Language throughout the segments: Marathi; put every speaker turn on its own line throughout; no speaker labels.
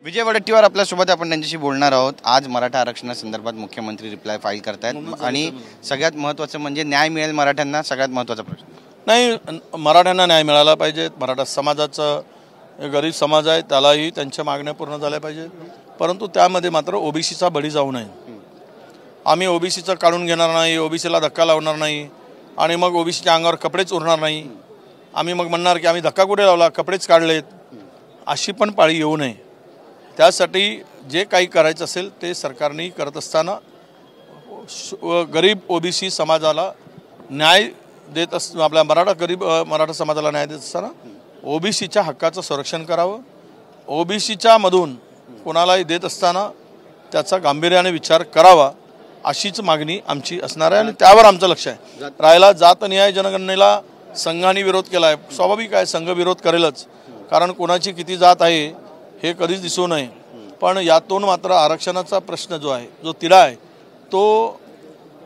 विजय वडेट्टीवार आपल्यासोबत आपण त्यांच्याशी बोलणार आहोत। आज मराठा आरक्षणासंदर्भात मुख्यमंत्री रिप्लाय फाईल करतायत आणि सगळ्यात महत्त्वाचं म्हणजे न्याय मिळेल मराठ्यांना, सगळ्यात महत्त्वाचा प्रश्न।
नाही, मराठ्यांना न्याय मिळाला पाहिजे। मराठा समाजाचा गरीब समाज आहे, त्यालाही त्यांच्या मागण्या पूर्ण झाल्या पाहिजेत, परंतु त्यामध्ये मात्र ओबीसीचा बळी जाऊ नये। आम्ही ओबीसीचं काढून घेणार नाही, ओबीसीला धक्का लावणार नाही आणि मग ओबीसीच्या अंगावर कपडेच उरणार नाही। आम्ही मग म्हणणार की आम्ही धक्का कुठे लावला, कपडेच काढलेत, अशी पण पाळी येऊ नये। त्यासाठी जे काही करायचं असेल ते सरकारने करत असताना गरीब ओबीसी समाजाला न्याय देत असताना, आपल्या मराठा समाजाला न्याय देत असताना ओबीसीच्या हक्काचं संरक्षण करावं। ओबीसीच्या मधून कोणालाही देत असताना त्याचा गांभीर्याने विचार करावा, अशीच मागणी आमची असणार आहे आणि त्यावर आमचं लक्ष आहे। राहिला जात न्याय जनगणनेला संघाने विरोध केला आहे, स्वाभाविक आहे, संघ विरोध करेलच, कारण कोणाची किती जात आहे हे कधीच दिसू नये। पण यातून मात्र आरक्षणाचा प्रश्न जो आहे, जो तिढा आहे, तो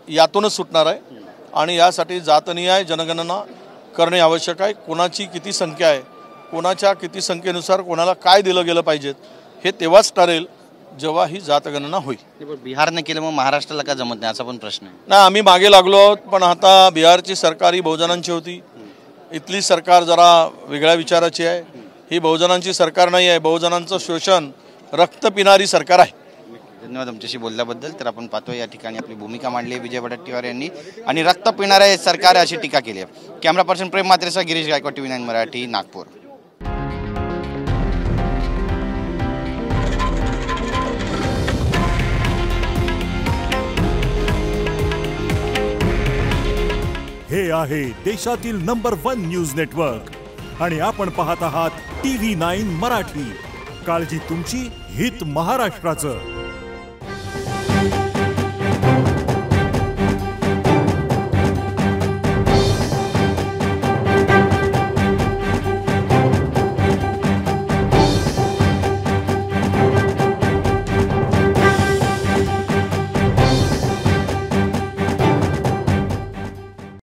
यातूनच सुटणार आहे आणि यासाठी जातनिहाय जनगणना करणे आवश्यक आहे। कोणाची किती संख्या आहे, कोणाच्या किती संख्येनुसार कोणाला काय दिलं गेलं पाहिजे हे तेव्हाच ठरेल जेव्हा ही जातगणना होईल।
बिहारने केलं, मग महाराष्ट्राला का जमत नाही असा पण प्रश्न आहे।
नाही, आम्ही मागे लागलो आहोत, पण आता बिहारची सरकार ही बहुजनांची होती, इथली सरकार जरा वेगळ्या विचाराची आहे। ही बहुजनांची सरकार नाही आहे, बहुजनांचं शोषण रक्त पिणारी सरकार आहे।
धन्यवाद आमच्याशी बोलल्याबद्दल। तर आपण पाहतोय या ठिकाणी आपली भूमिका मांडली आहे विजय वडेट्टीवार यांनी आणि रक्त पिणारे सरकार अशी टीका केली आहे। कॅमेरा पर्सन प्रेम मात्रेसह गिरीश गायकवाड, TV9 मराठी, नागपूर।
हे आहे देशातील नंबर 1 न्यूज नेटवर्क आणि आपण पाहत आहात TV9 मराठी। काळजी तुमची, हित महाराष्ट्राचं।